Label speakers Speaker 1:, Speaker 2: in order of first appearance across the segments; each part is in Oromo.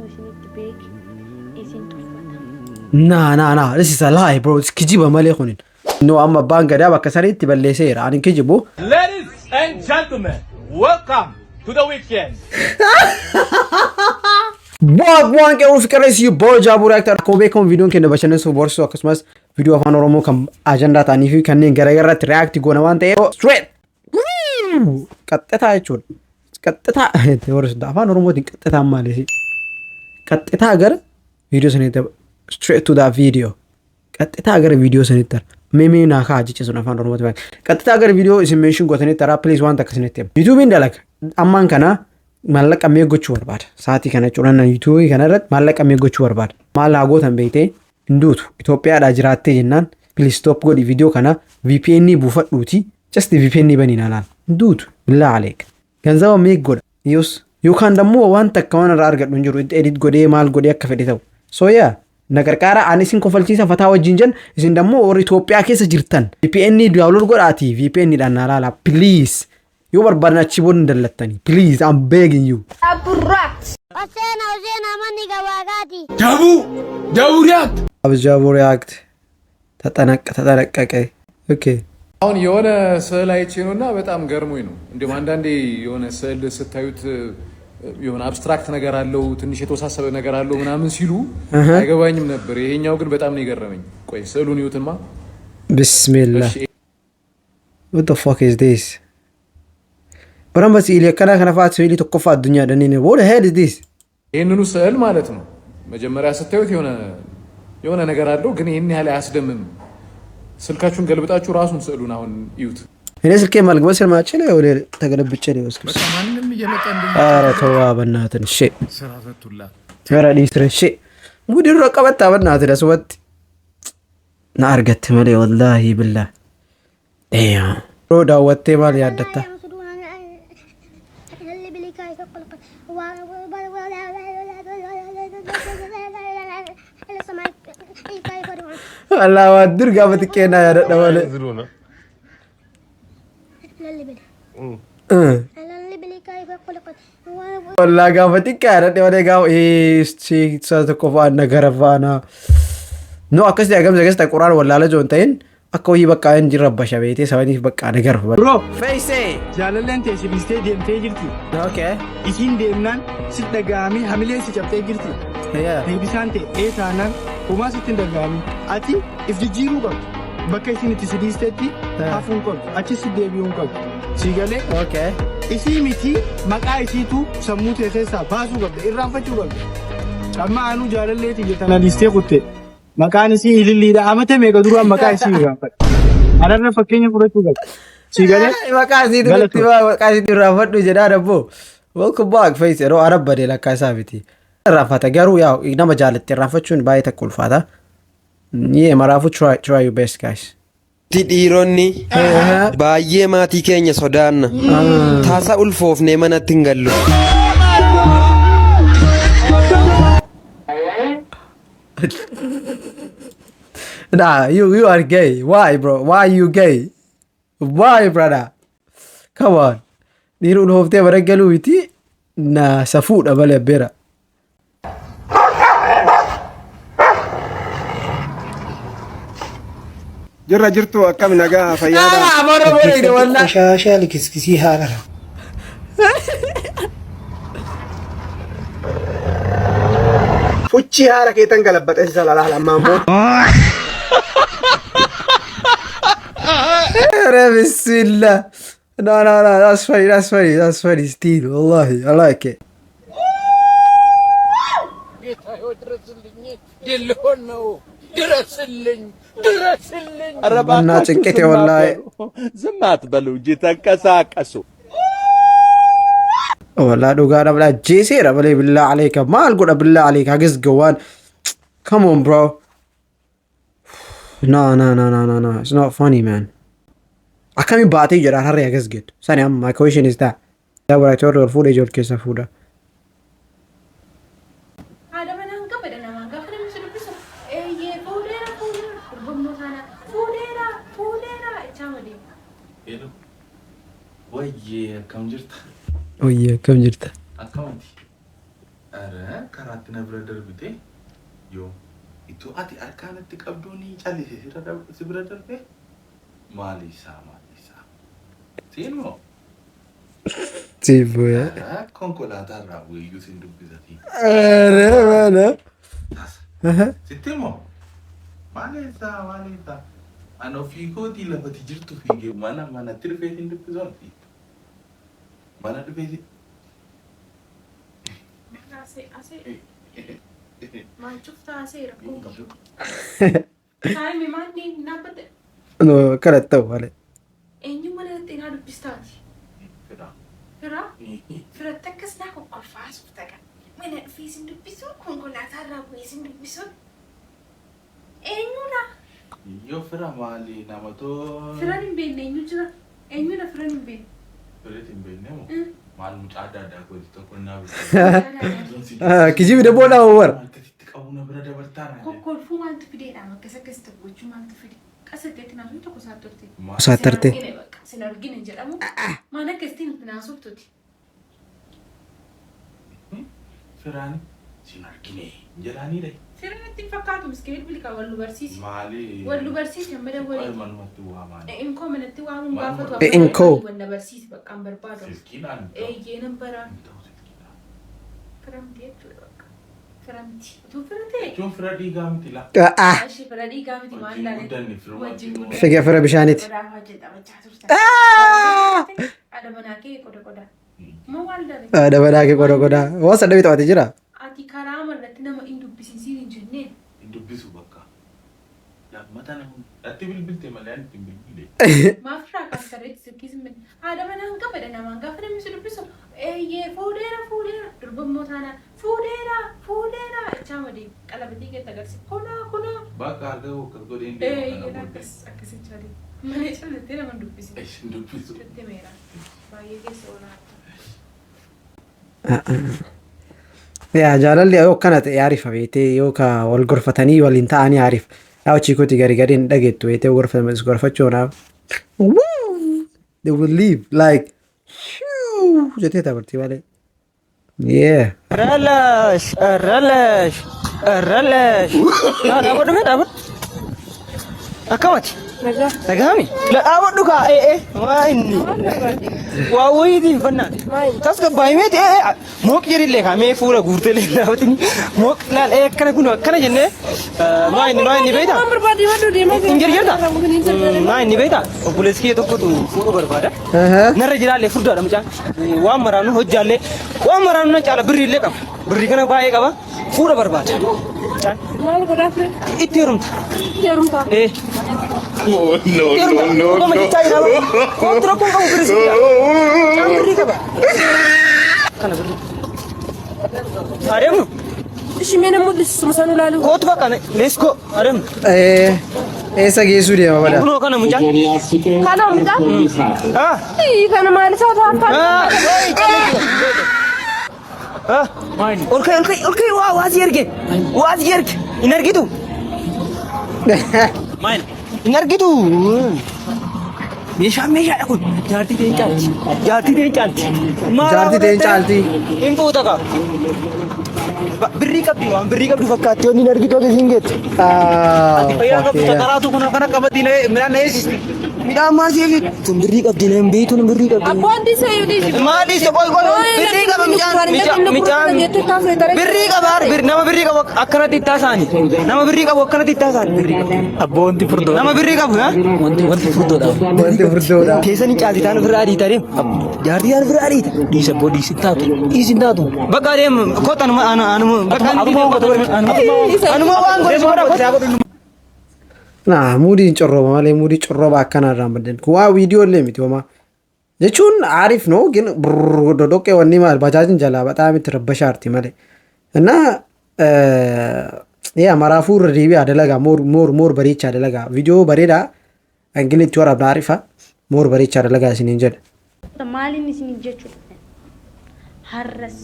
Speaker 1: isinitti beek isin tuffata.
Speaker 2: Nah. This is a lie, bro. It's kijiba malee kunin. No, amma bangada bakka sanitti balleeseera. Ani kijibu.
Speaker 3: Ladies and gentlemen, welcome to the weekend.
Speaker 2: Bu'aan qe'uuf qereessi boy Jaabuu reactor akkuma beekamu viidiyoon keenya bashannansuuf borsuu akkasumas viidiyoo afaan oromoo kan ajandaa ta'anii fi kanneen garaagaraatti react goona waan ta'eef straight qaxxataa jechuudha. Qaxxataa afaan oromootiin qaxxataa maaliif qaxxataa gara viidiyoo sanitti straight to that video qaxxataa gara viidiyoo sanitti meemee naa kaa jechuun afaan oromootiin qaxxataa gara viidiyoo isin mention gootanitti taraa please waan takka sanitti YouTube'n dalaga ammaan kana maallaqa mee gochuu barbaada saatii kana jechuudha YouTube kana irratti maallaqa mee gochuu barbaada maal haa gootan beeytee hinduutu Itoophiyaadhaa jiraattee jennaan please stop godhi viidiyoo kana VPN buufadhuuti just VPN baniin alaan hinduutu billaa aleek ganzaba mee godha yookaan dammoo waan takka waan irraa argadhu hin jiru edit godhee maal godhee akka fedhe ta'u so yaa nagarqaara ani isin kofalchiisa fataa wajjin jen isin dammoo warri Itoophiyaa keessa jirtan VPN download godhaati VPN dhaan alaala please you barbaadan achi boon dallattani please I'm begging you
Speaker 1: Aburrat.
Speaker 4: Osena mani gawagati.
Speaker 2: Jaabuu react ተጠነቀቀ ኦኬ
Speaker 5: አሁን የሆነ ስዕል አይቼ ነውና በጣም ገርሞኝ ነው እንደም አንዳንዴ የሆነ ስዕል ስታዩት የሆነ አብስትራክት ነገር አለው ትንሽ የተወሳሰበ ነገር አለው ምናምን ሲሉ አይገባኝም ነበር ይሄኛው ግን በጣም ነው የገረመኝ ቆይ ስዕሉን ይዩትማ
Speaker 2: ቢስሚላህ what the fuck is this በረምበስ ኢሊ ከና ከነፋት ኢሊ ተቆፋ ዱንያ ደኔ what the hell is this
Speaker 5: ይሄንኑ ስዕል ማለት ነው መጀመሪያ ስታዩት የሆነ ነገር አለው ግን ይሄን ያህል አያስደምም ስልካችሁን ገልብጣችሁ ራሱን ስዕሉን አሁን ይዩት
Speaker 2: እኔ ስልኬ ማልግበስ ማችለ ወለ ተገለብጨ ነው ወስከ
Speaker 5: በቃ ማንንም እየመጣ
Speaker 2: ኧረ ተዋ በእናትህ እሺ
Speaker 5: ሰራፈቱላ
Speaker 2: ኧረ ዲስትረ እሺ ሙድር ረቀበታ በእናትህ ደስወት ናርገት መለ ወላሂ بالله ايوه رودا ወጥቴ ማል ያደታ الله ودر قامت كينا يا رد ولا والله قامت كينا ولا قام شيء ساتكوفان نغرفانا نو اكس يا جماعه جست القران ولا لا جونتين اكو يبقى انجي ربش بيتي سواني بقى نغرف برو فيسي
Speaker 6: جاللن تي سبيستي ديم تي جرتي
Speaker 2: اوكي
Speaker 6: اسين ديمنان ستدغامي حملين سيچبتي جرتي
Speaker 2: هيا
Speaker 6: بيبسانتي ايتانان وما ستدغامي اتي افجيرو بك بكاي سينتي سبيستي افون كول اتي سيديبيون كول سيغالي
Speaker 2: اوكي
Speaker 6: اسي ميتي مقاي سيتو سموت يسسا باسو غب ايرانفتو غب اما انو جاللتي جتنا ليستي قوتي مقان سي ليلي دا امته ميغا درو مقاي سي غب انا فكيني فرتو غب سيغالي
Speaker 2: مقاي سي رافت جدا ربو welcome back face ro arab bade la kasabiti rafata garu ya inama jalatti rafachun bayita kulfata ye marafu try your best guys
Speaker 7: Tidhiironni baay'ee maatii keenya sodaanna taasa ulfoofnee manatti hin gallu
Speaker 2: nah you are gay why bro why you gay why brother come on dhiiru ulfooftee baraggalu iti na safuudha bale bera
Speaker 8: جرى جرتو كم نجا فيادا
Speaker 2: مرة بريد والله
Speaker 6: شاشة لكسكسي هذا
Speaker 8: فوتشي هارا كي تنقلبت إنسان الله لما موت
Speaker 2: بسم الله no that's funny still والله I like it እና ጭንቀቴ والله
Speaker 3: ዝም አትበሉ እንጂ ተንቀሳቀሱ
Speaker 2: والله دوغا بلا جيسير بلا بالله عليك ما القول بالله عليك حجز جوان come on bro no it's not funny man akami baate jara harre حجز get sani my question is that what I told you footage or kesa fooda
Speaker 5: ويي كم جرت
Speaker 2: ويي كم جرت
Speaker 5: اكونت
Speaker 9: Ara karaatti na bira darbite yoo itu ati harkaanatti qabduuni callise si bira darbe maali isaa Tino.
Speaker 2: Tipo ya.
Speaker 9: Konkolaataa irraa bu'iyyuu sin dubbisati.
Speaker 2: Mana.
Speaker 9: Sittimo. Maalisaa. Ano fiigootii lafati jirtu fiigee mana tirfee sin dubbisooti. Mana dhufeeti.
Speaker 1: Maal cuftaa asee rakkoon qabu. Saayimi maanni naabbate.
Speaker 2: No, kadhatta wale.
Speaker 1: Eenyu mana xinaa dubbistaati. Fira? Firatti akkas naa kokkolfaasuuf ta'a. Mana dhufee sin dubbisuu konkolaataa irraa bu'ee sin dubbisuu. Eenyudha?
Speaker 9: Yoo fira maali namatoo.
Speaker 1: Firan hin beekne eenyu jira? Eenyudha firan hin beekne?
Speaker 9: Firatti hin beekne moo? Maal mucaa adda addaa gooti tokko naa
Speaker 2: Kijibi dhaboo dhaa war.
Speaker 9: Akkasitti qabu na bira dabartaa naa.
Speaker 1: Kokkolfuu maaltu fideedhaan akkasitti gochuu maaltu fide? Qasatteetti naasuu tokko saattorte.
Speaker 2: Saattorte.
Speaker 1: Sin argine jedhamu. Maal akkasitti naasuuftuti?
Speaker 9: Firaan sin argine jedhanii dha.
Speaker 1: Firaan ittiin fakkaatu miskeen bilqa wallu barsiisi.
Speaker 9: Maali?
Speaker 1: Wallu barsiisi amma dabali.
Speaker 9: Wayi manumatti waamaan.
Speaker 1: Inkoo manatti waamuun gaafatu.
Speaker 2: Inkoo.
Speaker 1: Wanna barsiisi baqqaan barbaadu.
Speaker 9: Silkiidhaan.
Speaker 1: Eeyyee nan baraan. Firamti jechuudha bakka. Firamti. Utuu firatee.
Speaker 9: Jechuun fira dhiigaa miti laa.
Speaker 1: Ashii fira dhiigaa miti maal laalee. Wajjin guddaa.
Speaker 2: Figa fira bishaaniiti.
Speaker 1: Raafaa jedhamachaa turte. Adabanaa kee qoda. Moo maal dabe?
Speaker 2: Adabanaa kee qoda. Waan sadda bitaate jira?
Speaker 1: Ati karaa marratti nama hin dubbisiisiin hin jenneen.
Speaker 9: Hin dubbisu bakka. Lammata namu. Dhatti bilbilte malee ani ittiin bilbile.
Speaker 1: Maafirraa kan sarreetti sirkiisni adabanaan qabadha namaan gaafa namni si dubbisu eeyyee fuudheera durbammoo taanaan fuudheera jechaa madee qalabatii keessa agarsiisa kunoo.
Speaker 9: Bakka argaa hookas godheen
Speaker 1: deema kana booda. Akkasitti adii. Malee callattee nama hin dubbisi.
Speaker 9: Hin dubbisu.
Speaker 1: Jettee meera. Baay'ee keessa oolaa.
Speaker 2: Jaalalli yoo akkana ta'e aarifa beetee yoo ka wal gorfatanii waliin ta'anii aarif. Yaa chiikooti gari hin dhageettu beetee gorfachuudhaaf. They will leave like jettee taphartii malee. Yeah.
Speaker 10: Relax. Dhaabadhu. Akkamati? Nagaami? Dhaabadhu kaa waa inni. Waa wayiitiin fannaati. Tasgabbaa'ii meeti mooq jedhillee kaamee fuula guurtelee dhaabatini mooq laal akkana kun akkana jennee maa inni beektaa? Injiri jirta? Maa inni beektaa? Obboleessi kee tokkotu fuudhuu barbaada. Narra jiraallee furdaadha mucaan. Waan maraanu hojjaallee waan maraanu na caala birriillee qaba. Birrii kana baay'ee qaba. Fuudha barbaada.
Speaker 1: Maal godhaa fire?
Speaker 10: Itti heerumta.
Speaker 1: Heerumta?
Speaker 10: No. Kontra kun kamu beri sekian. Jangan beri kabar. Kana beri. Aremu.
Speaker 1: Ishimena mudli sumasanu lalu.
Speaker 10: Kau tu kan? Let's go. Arem.
Speaker 2: Esa geessu deema bada.
Speaker 10: Kuno kana muncak.
Speaker 1: Kana muncak? Kana maal isaa taa'an?
Speaker 10: Olkay waas yerge. Energi tu. Main. Energi tu. Meeshaa kun jaartii ta'e caalti.
Speaker 2: Jaartii ta'e caalti.
Speaker 10: Info taka. Birrii qabdi fakkaatti yoo inni argitu akka siin geettu. Fayyaa qabdu takaraatu kun akkana qabatti midhaan na eessiste. Midhaan maal siif kun birrii qabdi na hin beektu birrii qabdi.
Speaker 1: Abbaan dhiisee yoo dhiisee.
Speaker 10: Maal dhiisee qoy birrii qaba midhaan. Birrii qaba nama birrii qabu akkanatti itti haasa'ani. Nama birrii qabu akkanatti itti haasa'ani.
Speaker 2: Abboonti furdoo.
Speaker 10: Nama birrii qabu wanti furdoodha. Keessan hin caalti taanu birraa dhiita deemu. Jaartii taanu birraa dhiita. Dhiisa boo dhiisi taatu. Bakka deemu kota anuma waan godhe.
Speaker 2: Nah, mudiin corroba malee mudii corroba akkanarraan badden. Waa viidiyoo illee miti homaa. Jechuun aarif no gin dodoqqee wanni maal bajaajin jalaa baxaa miti rabbashaarti malee. Innaa yaa maraafuu irra deebi'aa dalagaa moor bareechaa dalagaa. Viidiyoo bareedaa angilitti waraabna aarifa moor bareechaa dalagaa isiniin jedha.
Speaker 4: Maaliin isin jechuudha? Har'as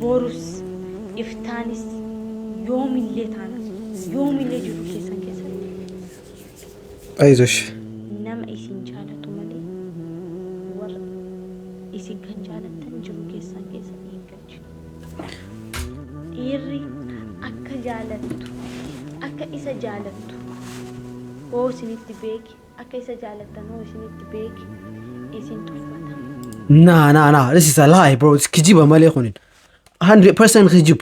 Speaker 4: borus iftaanis yoomillee taanas yoomillee jiru keessan keessatti.
Speaker 2: Aizosh.
Speaker 4: Nama isin jaalatu malee warra isin kan jaalatan jiru keessan keessatti hin galchu. dhiirri akka jaalattu akka isa jaalattu hoo isinitti beeki akka isa jaalattan hoo isinitti beeki isin tuffata.
Speaker 2: Nah. This is a lie, bro. It's kijiba malee kunin. 100% kijib.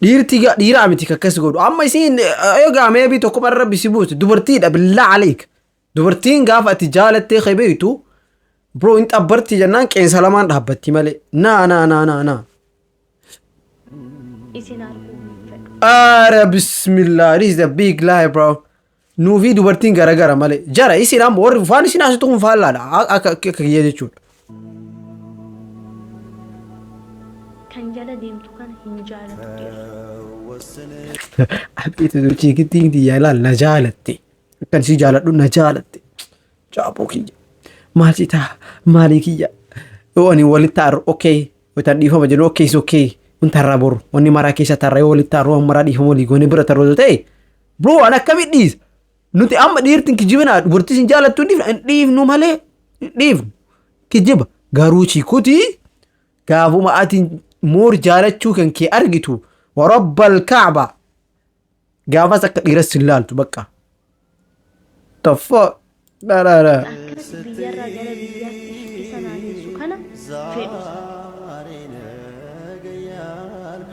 Speaker 2: Dhiira amiti kakkas godhu. Amma isin egaa maybe tokko barra bisibuuti. Dubartiidha bilaa aleek. Dubartiin gaafa ati jaalattee qabeeytu bro in xabbarti jennaan qeensa lamaan dhaabbatti malee. Nah.
Speaker 4: Isin arguu fedhu.
Speaker 2: Ara bismillah. This is a big lie, bro. Nuufi dubartiin garagara malee. Jara isin amma warri waan isin asitu kun faallaadha. Akka kiyya jechuudha.
Speaker 4: Kan jala deemtu kana hin jaalatu dhiirri.
Speaker 2: Abeetu chiikittiin tiyya ilaal na jaalatte. Kan si jaaladhu na jaalatte. Caaboo kiyya. Maal ta'a? Maalii kiyya? Yoo ani walitti aarru okey. Watan dhiifama jennu okey is okey. Kun tarraa boru. Wanni maraa keessa tarraa yoo walitti aarru maraa dhiifama walii goone bira tarroo ta'e. Bro an akkamitti dhiisa? Nuti amma dhiirtiin kijibinaa dubartii sin jaalattu dhiifnu malee dhiifnu. Kijiba garuu chiikutii gaafuma ati moor jaalachuu kan kee argitu warabbal kaaba gaafas akka dhiiras sin laaltu bakka. Taffa.
Speaker 4: Akkas biyyarraa gara biyyaatti isa naannessu kana fedhu.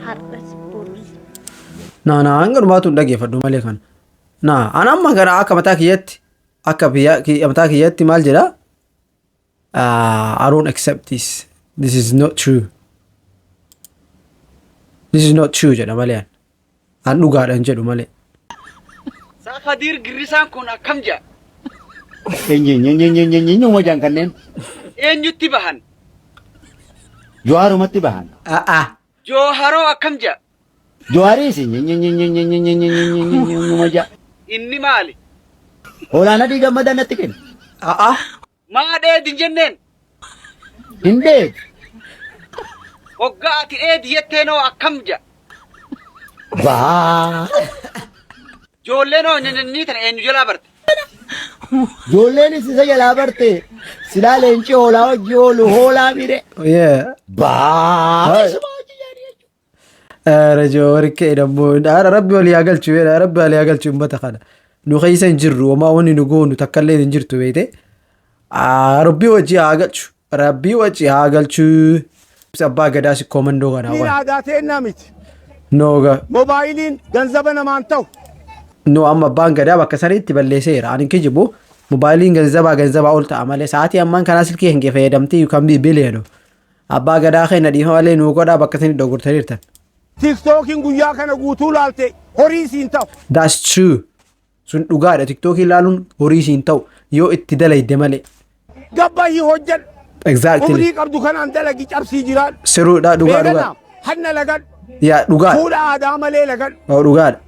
Speaker 4: Har'as borus.
Speaker 2: Hanga dhumaatu hin dhageeffadhu malee kana. Ana amma gara akka mataa kiyyatti akka mataa kiyyatti maal jedha? I don't accept this. This is not true. This is not true jedha malee. An dhugaadhaan jedhu malee.
Speaker 10: Saafadir girrisaan kun akkam jaa?
Speaker 6: Eenyu wajaan kanneen
Speaker 10: Eenyutti bahan?
Speaker 6: Johaarumatti bahan.
Speaker 10: Jooharoo akkam jaa?
Speaker 6: Johaariis wajaa.
Speaker 10: Inni maali?
Speaker 6: Olaana dhii gammadaa natti kenna.
Speaker 10: Maa dheedi jenneen?
Speaker 6: Hin dheedi.
Speaker 10: Hoggaa ati dheedi jetteenoo akkam jaa?
Speaker 6: Baa.
Speaker 10: Joolleenoo nyanyannii tana eenyu jalaa barte?
Speaker 6: Joolleenis isa jalaa barte. Silaa leenci hoolaa hojii oolu hoolaa mire. Baa.
Speaker 2: Rajoo warqee dhammoo rabbi walii haa galchu rabbi walii haa galchu uummata kana. Nu keessa hin jirru homaa wanni nu goonu takka illee hin jirtu beekte. Rabbi wajji haa galchu. Rabbi wajji haa galchu. Abbaa gadaa si koomandoo kana
Speaker 6: waan. Aadaa teennaa miti.
Speaker 2: Nooga.
Speaker 6: Moobaayiliin ganzaba namaan ta'u.
Speaker 2: No amma abbaan gadaa bakka saniitti balleesseera. Ani kijibu moobaayiliin ganzabaa ol ta'a malee sa'aatii ammaan kanaa silkii hin fayyadamtee yookaan biileedho. Abbaa gadaa keenya dhiifa malee nu godhaa bakka sanii doggortaniirtan.
Speaker 6: TikTokiin guyyaa kana guutuu laalte horii siin ta'u.
Speaker 2: That's true. Sun dhugaadha. TikTokii ilaaluun horii siin ta'u yoo itti dalayde malee.
Speaker 6: Gabbaayii hojjan.
Speaker 2: Exactly.
Speaker 6: Umrii qabdu kanaan dalagi cabsii jiraan.
Speaker 2: Siruudha dhugaa.
Speaker 6: Hanna lagan.
Speaker 2: Yaa dhugaadha.
Speaker 6: Fuudha aadaa malee lagan.
Speaker 2: Dhugaadha.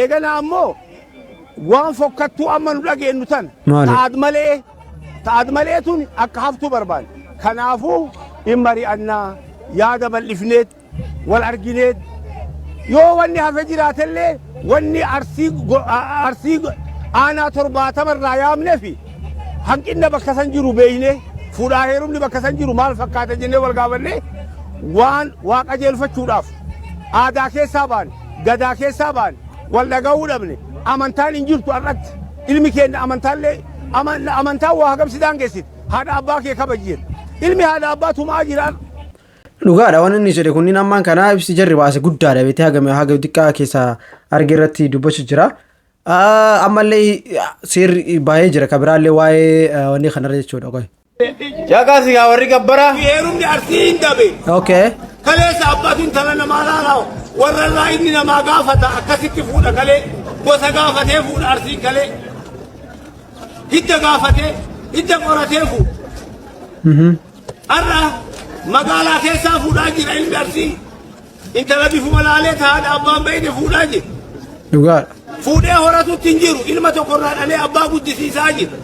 Speaker 6: Eegana ammoo waan fokkattuu amma nu dhageenyu tan. Ta'ad malee tun akka haftuu barbaade. Kanaafuu hin mari'annaa. Yaada bal'ifneet wal argineet yoo wanni hafe jiraatellee wanni arsii aanaa 70 irraa yaamnee fi hanqinna bakka san jiru beeyne fuudhaa heerumni bakka san jiru maal fakkaata jennee wal gaafannee waan waa qajeelfachuudhaaf aadaa keessaa baane gadaa keessaa baane wal dhaga'uu dhabne amantaan hin jirtu har'atti ilmi keenya amantaan waa hagamsidaan geessite haadha abbaa kee kabajjeen ilmi haadha abbaa tumaa jiraan.
Speaker 2: Dhugaadha waan inni jedhe kunniin ammaan kanaa ibsi jarri baase guddaadha beetee haga xiqqaa keessa arge irratti dubbachaa jira. Ammallee seerri baay'ee jira kabiraallee waa'ee wanni kanarra jechuudha.
Speaker 3: Jagaasi yaa warri gabbaraa.
Speaker 6: Heerumni arsii hin dabe.
Speaker 2: Okay.
Speaker 6: Kaleessa abbaatiin tala namaa laalaawu warra irraa inni namaa gaafata akkasitti fuudha kalee gosa gaafatee fuudha arsii kalee hidda gaafatee hidda qoratee fuudha. Har'a magaalaa keessaa fuudhaa jira ilmi arsii intala bifuma laalee haadha abbaan beeyne fuudhaa jira.
Speaker 2: Dhugaadha.
Speaker 6: Fuudhee horatutti hin jiru ilma tokkorraa dhalee abbaa guddisiisaa jira.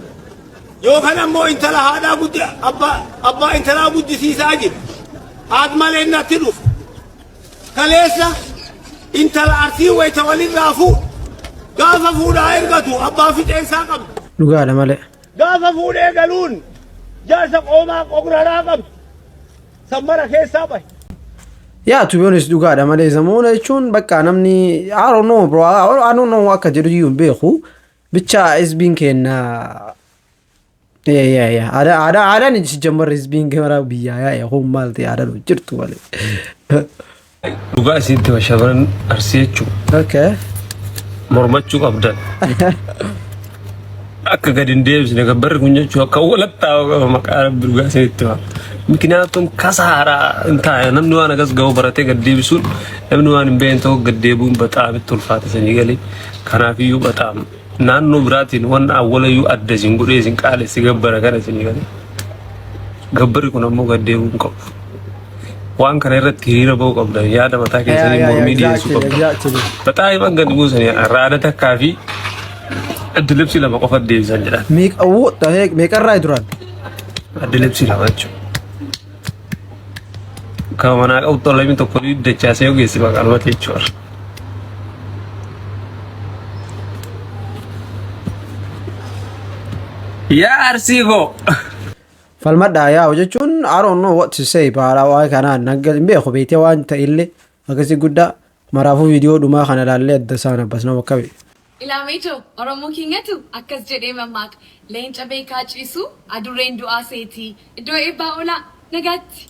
Speaker 6: Yookaan ammoo intala haadhaa abbaa intalaa guddisiisaa jira. Haad malee natti dhufu. Kaleessa intala arsii wayita walirraa fuudhu. Gaafa fuudhaa ergatu abbaa fixeensaa qabdu.
Speaker 2: Dhugaadha malee.
Speaker 6: Gaafa fuudhee galuun jaarsa qoomaa qobraraa qabdu. Sammara keessaa bahe.
Speaker 2: Yeah, to be honest, dhugaadha malee zamoona jechuun bakka namni I don't know bro, I don't know akka jedhu iyyuu hin beeku. Bicha hizbiin keenya aadaan ሲጀመር hizbiin keenya biyyaa kun maal ta'e aadaan jirtu malee.
Speaker 11: Dhugaa isitti bashabaran arsii jechuudha.
Speaker 2: Okay.
Speaker 11: Mormachuu qabdan. Akka gadi hin deebisne gabbarri kun jechuun akka walaktaa maqaa rabbi dhugaa isinitti hima. Miknaatum kasaaraa hin taa'e namni waan agas ga'u baratee gad deebisuun namni waan hin beekne tokko gad deebi'uun baxaam itti ulfaata sanii galee kanaafiyyuu baxaam naannoo biraatiin waan awwalayyuu adda isin godhee isin qaalessi gabbara kana isinii galee gabbarri kun ammoo gad deebi'uun qabu. Waan kana irratti hiriira ba'uu qabdan yaada mataa keessanii mormii dhiyeessuu qabdan. Baxaa'ima gadi buusanii raada takkaa fi adda lama qofa deebisan jedhan.
Speaker 2: Meeqarraa duraan?
Speaker 11: Adda lama jechuudha. Kama mana qabu tolami tokko dachaasee ogeessi maqaan jechuudha. Yaa arsiigoo.
Speaker 2: Falmadhaa yaa jechuun I don't know what to say baala waa kanaan nagga hin beeku beekee waan ta'illee akkasii guddaa maraafuu viidiyoo dhumaa kana ilaallee adda isaan abbasna bakka beeku.
Speaker 12: Ilaameetu Oromoo keenyatu akkas jedhee mammaaka leenca beekaa ciisu adurreen du'aa seetii iddoo eebbaa oolaa nagaatti.